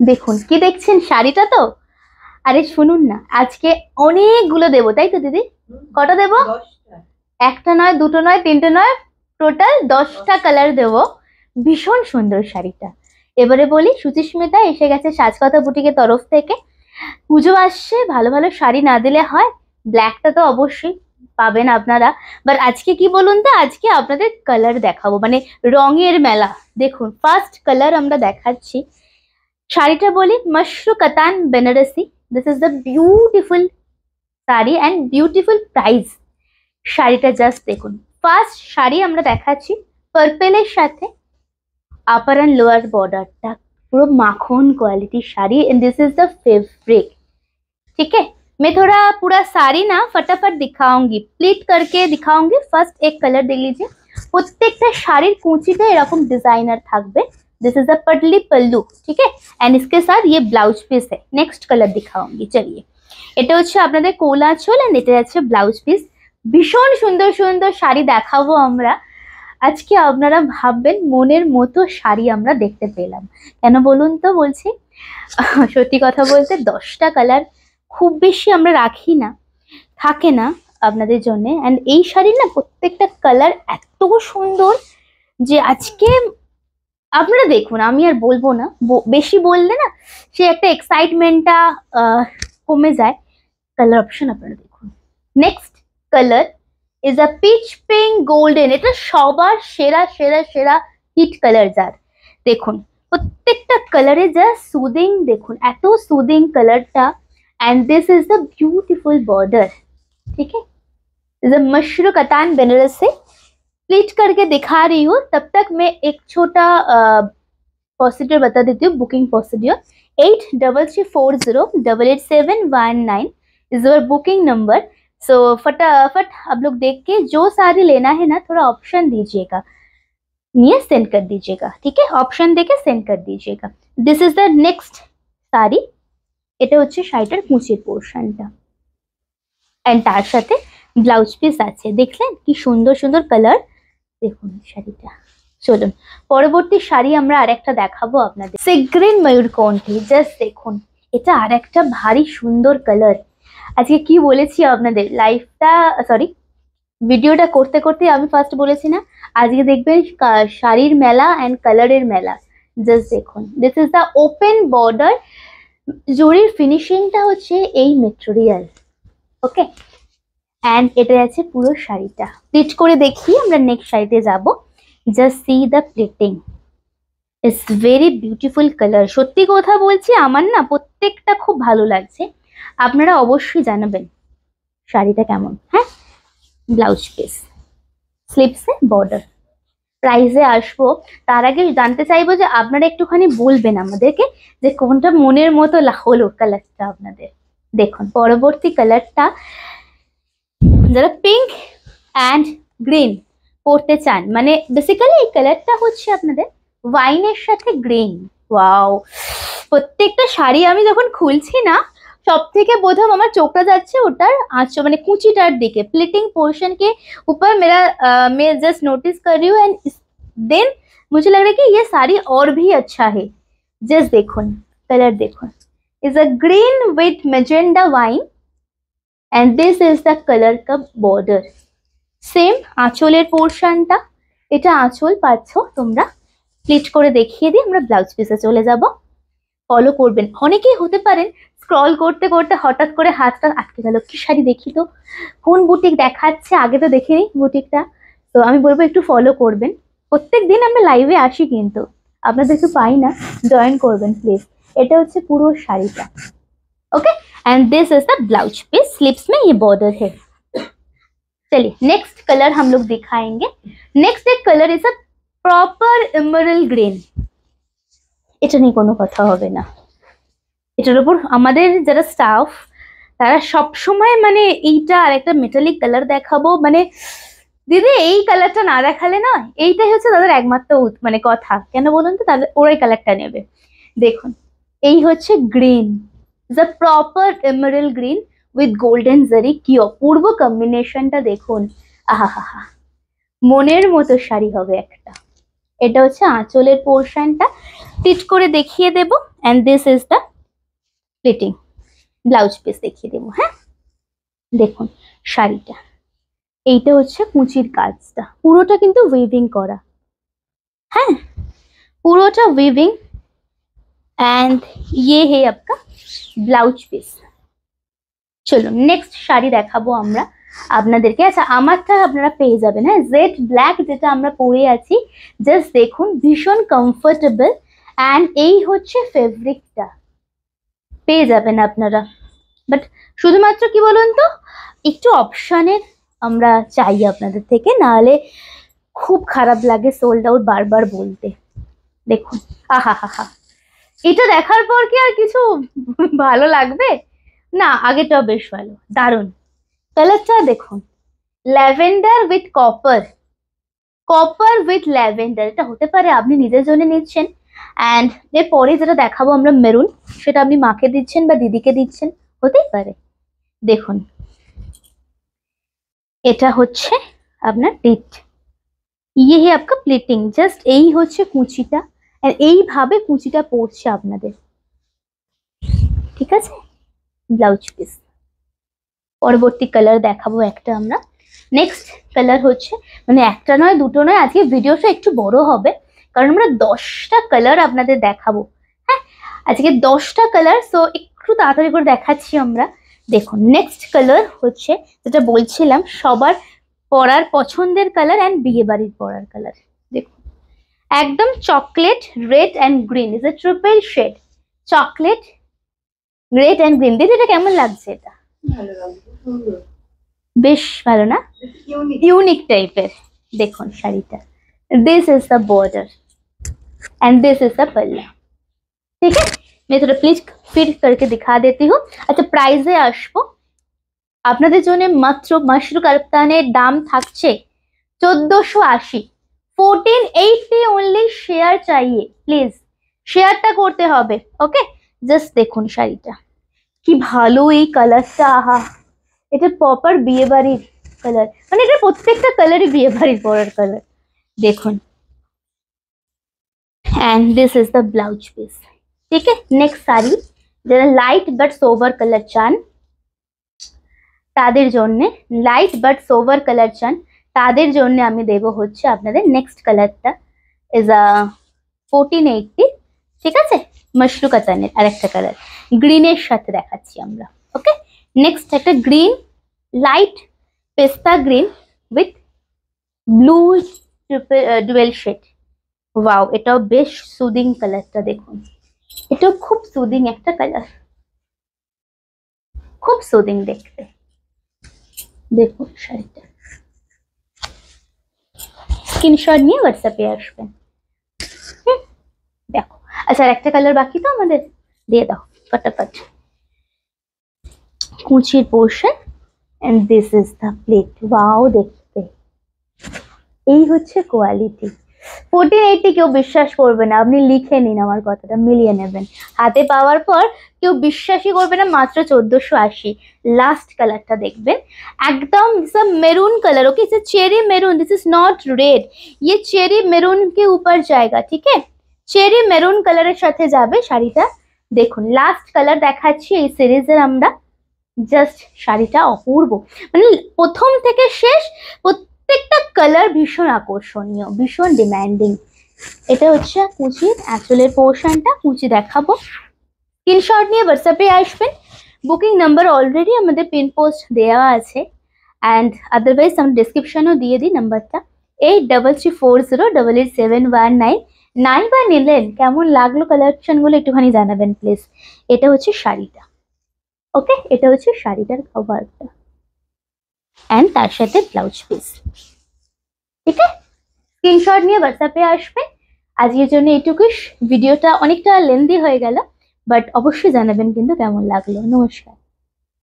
দেখুন কি দেখছেন শাড়িটা তো। আরে শুনুন না, আজকে অনেকগুলো দেবো, তাই তো দিদি? কটা দেবো? একটা নয়, দুটো নয়, তিনটে নয়, টোটাল 10টা কালার দেবো। ভীষণ সুন্দর শাড়িটা। এবারে বলি, সুচিস্মিতা এসে গেছে সাজকথা বুটিকের তরফ থেকে। পুজো আসছে, ভালো ভালো শাড়ি না দিলে হয়? ব্ল্যাকটা তো অবশ্যই পাবেন আপনারা। বাট আজকে কি বলুন তো, আজকে আপনাদের কালার দেখাবো, মানে রঙের মেলা। দেখুন ফার্স্ট কালার আমরা দেখাচ্ছি। শাড়িটা বলি mashru katan Banarasi. This is the beautiful sari and beautiful price. শাড়িটা জাস্ট দেখুন। ফার্স্ট শাড়ি আমরা দেখাচ্ছি পার্পেলের সাথে আপার एंड लोअर बॉर्डरটা পুরো माखन quality sari and this is the fabric. ठीक है, मैं थोड़ा पूरा साड़ी ना फटाफट दिखाऊंगी, प्लीट करके दिखाऊंगी। फर्स्ट एक कलर देख लीजिए। প্রত্যেকটা শাড়ির কুচিতে এরকম ডিজাইনার থাকবে। दिस इज द पटली पल्लू। ठीक है, एंड इसके साथ ये ब्लाउज पीस है। नेक्स्ट कलर दिखाऊंगी। चलिए, এটা হচ্ছে আপনাদের কোলা চোল এন্ড এটা হচ্ছে ব্লাউজ পিস। ভীষণ সুন্দর সুন্দর শাড়ি দেখাবো আমরা আজকে। আপনারা ভাববেন মনের মতো শাড়ি আমরা দেখতে পেলাম। কেন বলুন তো বলছি? সত্যি কথা বলতে 10টা কালার খুব বেশি আমরা রাখি না, থাকে না আপনাদের জন্য। এন্ড এই শাড়ির না প্রত্যেকটা কালার এত সুন্দর যে আজকে আপনারা দেখুন। আমি আর বলবো না, বেশি বললে না সে একটা এক্সাইটমেন্টটা কমে যায়। কালার অপশন আপনারা দেখুন। Next colour is a pitch pink golden. এটা সবার সেরা সেরা সেরা হিট কালার যার। দেখুন প্রত্যেকটা কালারে যা সুদিং, দেখুন এত সুदिंग कलरটা। And this is the beautiful border. ठीक है, is a mashru katan Banarasi. Pleat करके दिखा रही हूँ, तब तक मैं एक छोटा प्रोसीड्यूर बता देती हूँ। Booking procedure 8334088719 is our booking number. So फटाफट आप लोग देख के जो साड़ी लेना है ना, थोड़ा ऑप्शन दीजिएगा, निये सेंड कर दीजिएगा। ठीक है, ऑप्शन देके सेंड कर दीजिएगा। This is the next sari. এটা হচ্ছে শাড়িটার কুচির পোরশনটা এন্ড তার সাথে ব্লাউজ পিস আছে। দেখলেন কি সুন্দর সুন্দর কালার। দেখুন শাড়িটা। চলুন পরবর্তী শাড়ি আমরা আরেকটা দেখাবো আপনাদের। Sea green ময়ূরকণ্ঠী। জাস্ট দেখুন, এটা আরেকটা ভারী সুন্দর কালার। আজকে কি বলেছি আপনাদের, লাইফটা সরি ভিডিওটা করতে করতে আমি ফার্স্ট বলেছি না, আজকে দেখবেন শাড়ির মেলা এন্ড কালারের মেলা। জাস্ট দেখুন, this is the open border. জরির ফিনিশিংটা হচ্ছে এই মেটেরিয়াল। ওকে, এন্ড এটা আছে পুরো শাড়িটা। প্লিট করে দেখি আমরা নেক্সট শাড়িতে যাব। Just see the pleating, it's very beautiful colour. সত্যি কথা বলছি, আমার না প্রত্যেকটা খুব ভালো লাগছে। আপনারা অবশ্যই জানাবেন শাড়িটা কেমন। হ্যাঁ, ব্লাউজ পিস, স্লিপসে বর্ডার। প্রাইসে আসবো তার আগে জানতে চাইবো যে আপনারা একটুখানি বলবেন আমাদেরকে যে কোনটা মনের মতো হলো কালারটা আপনাদের। দেখুন পরবর্তী কালারটা, যারা পিঙ্ক অ্যান্ড গ্রিন পরতে চান, মানে বেসিক্যালি এই কালারটা হচ্ছে আপনাদের ওয়াইনের সাথে গ্রিন। ওয়াও, প্রত্যেকটা শাড়ি আমি যখন খুলছি না, সব থেকে প্রথম আমার চোখটা যাচ্ছে ওটার আঁচল, মানে কুচিটার দিকে। प्लीटिंग पोर्शन के ऊपर मेरा मैं जस्ट नोटिस कर रही हूँ एंड देन मुझे लग रहा है कि ये साड़ी और भी अच्छा है। जस्ट देखुन कलर, देखुन is a green with मैजेंडा wine and this is the colour का बॉर्डर। सेम आँचलेर पोर्शनটা, এটা আঁচল পাচ্ছ তোমরা। প্লিট করে দেখিয়ে দিই, আমরা ব্লাউজ পিসে চলে যাব। ফলো করবেন। অনেকেই হতে পারেন স্ক্রল করতে করতে হঠাৎ করে হাতটা আটকে গেল, কি শাড়ি দেখি তো, কোন বুটিক দেখাচ্ছে, আগে তো দেখিনি বুটিকটা। তো আমি বলবো একটু ফলো করবেন। প্রত্যেক দিন আমরা লাইভে আসি, কিন্তু আপনাদের একটু পাই না, জয়েন করবেন প্লিজ। এটা হচ্ছে পুরো শাড়িটা। Okay, and this is the blouse piece. Sleeves में ये बॉर्डर है। चलिए नेक्स्ट कलर हम लोग दिखाएंगे। नेक्स्ट एक colour is a proper emerald green. এটা নিয়ে কোনো কথা হবে না। এটার উপর আমাদের যারা স্টাফ তারা সব সময় মানে এইটা আর একটা মেটালিক কালার দেখাবো, মানে দিদি এই কালারটা না দেখালে না, এইটাই হচ্ছে তাদের একমাত্র মানে কথা। কেন বলুন তো, তাদের ওরাই কালারটা নেবে। দেখুন এই হচ্ছে green, the proper emerald green with golden জারি। কি অপূর্ব কম্বিনেশনটা দেখুন। আহা হা হা, মনের মতো শাড়ি হবে একটা। এটা হচ্ছে আঁচলের পোর্শনটা। টিট করে দেখিয়ে দেব and this is the pleating. Blouse piece দেখিয়ে দেবো। হ্যাঁ, দেখুন শাড়িটা, এইটা হচ্ছে কুচির কাজটা, পুরোটা কিন্তু উইভিং করা। হ্যাঁ, পুরোটা উইভিং। एंड ये है आपका ব্লাউজ পিস। চলো নেক্সট শাড়ি দেখাবো আমরা আপনাদেরকে। আচ্ছা, আমারটা আপনারা পেয়ে যাবেন। হ্যাঁ, জেড ব্ল্যাক যেটা আমরা পরে আছি, জাস্ট দেখুন ভীষণ কমফোর্টেবল। অ্যান্ড এই হচ্ছে ফেব্রিকটা, পেয়ে যাবেন আপনারা। বাট শুধুমাত্র কি বলুন তো, একটু অপশানের আমরা চাই আপনাদের থেকে, নাহলে খুব খারাপ লাগে সোল্ড আউট বারবার বলতে। দেখুন, আহা হা হা, এটা দেখার পর কি আর কিছু ভালো লাগবে না? আগেটাও বেশ ভালো, দারুণ। কালারটা দেখুন, lavender with copper, copper with lavender. এটা হতে পারে আপনি নিজের জন্য নিচ্ছেন, অ্যান্ড এরপরে যেটা দেখাবো আমরা মেরুন, সেটা আপনি মাকে দিচ্ছেন বা দিদিকে দিচ্ছেন, হতেই পারে। দেখুন, এটা হচ্ছে আপনার টিট, ইয়ে হে আপকা প্লিটিং। জাস্ট এই হচ্ছে কুচিটা, আর এইভাবে কুচিটা পড়ছে আপনাদের, ঠিক আছে? Blouse piece. পরবর্তী কালার দেখাবো একটা আমরা। নেক্সট কালার হচ্ছে, মানে একটা নয় দুটো নয়, আজকে ভিডিওটা একটু বড় হবে, কারণ আমরা 10টা কালার আপনাদের দেখাবো। হ্যাঁ, আজকে 10টা কালার, সো একটু তাড়াতাড়ি করে দেখাচ্ছি আমরা। দেখুন, নেক্সট কালার হচ্ছে যেটা বলছিলাম সবার পরার পছন্দের কালার অ্যান্ড বিয়ে বাড়ির পরার কালার। দেখুন, একদম chocolate red and green, is a triple shade, chocolate red and green. দিদি, এটা কেমন লাগছে? এটা বেশ ভালো না? ইউনিক টাইপের। দেখুন শাড়িটা, this is the border and this is the पल्ला। ठीक है, मैं थोड़ा प्लीज फिट करके दिखा देती हूँ। আচ্ছা, প্রাইসে আসবো। আপনাদের জন্য মাত্র মাশরু কাপ্তানের দাম থাকছে 1480, 1480 অনলি। শেয়ার চাইয়ে, প্লিজ শেয়ারটা করতে হবে। ওকে, জাস্ট দেখুন শাড়িটা কি ভালো, এই কালারটা, আহা, এটা প্রপার বিয়ে বাড়ির কালার, মানে এটা প্রত্যেকটা কালারই বিয়ে বাড়ির পরার কালার। দেখুন, and this is the blouse piece. ঠিক আছে, নেক্সট শাড়ি যারা লাইট বাট সোভার কালার চান তাদের জন্য, লাইট বাট সোভার কালার চান তাদের জন্য আমি দেবো হচ্ছে আপনাদের নেক্সট কালারটা, ইজ আ 1480। ঠিক আছে, মাশরু কাতানের আরেকটা কালার গ্রিনের সাথে দেখাচ্ছি আমরা। ওকে, নেক্সট একটা green, light pista green with blue dual shade. Wow, এটাও বেশ সুদিং কালারটা। দেখুন, এটাও খুব সুদিং একটা কালার, খুব সুদিং দেখতে। দেখুন শাড়িটা, স্ক্রিনশট নিয়ে হোয়াটসঅ্যাপে আসবেন। দেখো, আচ্ছা একটা কালার বাকি তো আমাদের, দিয়ে দাও ফটাফট। কুচির portion and this is the plate. Wow, দেখতে এই হচ্ছে কোয়ালিটি। 1480 কেউ বিশ্বাস করবে না, আপনি লিখে নিন আমার কথাটা, মিলিয়ে নেবেন। হাতে পাওয়ার পর কেউ বিশ্বাসই করবে না, মাত্র 1480। লাস্ট কালারটা দেখবেন, একদম maroon colour. Okay, it's cherry maroon, this is not red, ये चेरी मेरून के ऊपर जाएगा। ठीक है, चेरी मेरून কালারের সাথে যাবে শাড়িটা। দেখুন, লাস্ট কালার দেখাচ্ছি এই সিরিজের আমরা। জাস্ট শাড়িটা অপূর্ব, মানে প্রথম থেকে শেষ প্রত্যেকটা কালার ভীষণ আকর্ষণীয়, ভীষণ ডিমান্ডিং। এটা হচ্ছে কুচির আঁচলের পোর্শনটা, কুচি দেখাবো। স্ক্রিনশট নিয়ে হোয়াটসঅ্যাপে আসবেন। বুকিং নাম্বার অলরেডি আমাদের পিন পোস্ট দেওয়া আছে, অ্যান্ড আদারওয়াইজ আমি ডিসক্রিপশনেও দিয়ে দিই নাম্বারটা, 8340887199। নাইবার নিলেন, কেমন লাগলো কালেকশনগুলো একটুখানি জানাবেন প্লিজ। এটা হচ্ছে শাড়িটা। ওকে, এটা হচ্ছে শাড়িটার কভারটা অ্যান্ড তার সাথে ব্লাউজ পিস। ঠিক আছে, স্ক্রিনশট নিয়ে হোয়াটসঅ্যাপে আসবেন। আজকের জন্য এইটুকুই, ভিডিওটা অনেকটা লেন্দি হয়ে গেল, বাট অবশ্যই জানাবেন কিন্তু কেমন লাগলো। নমস্কার।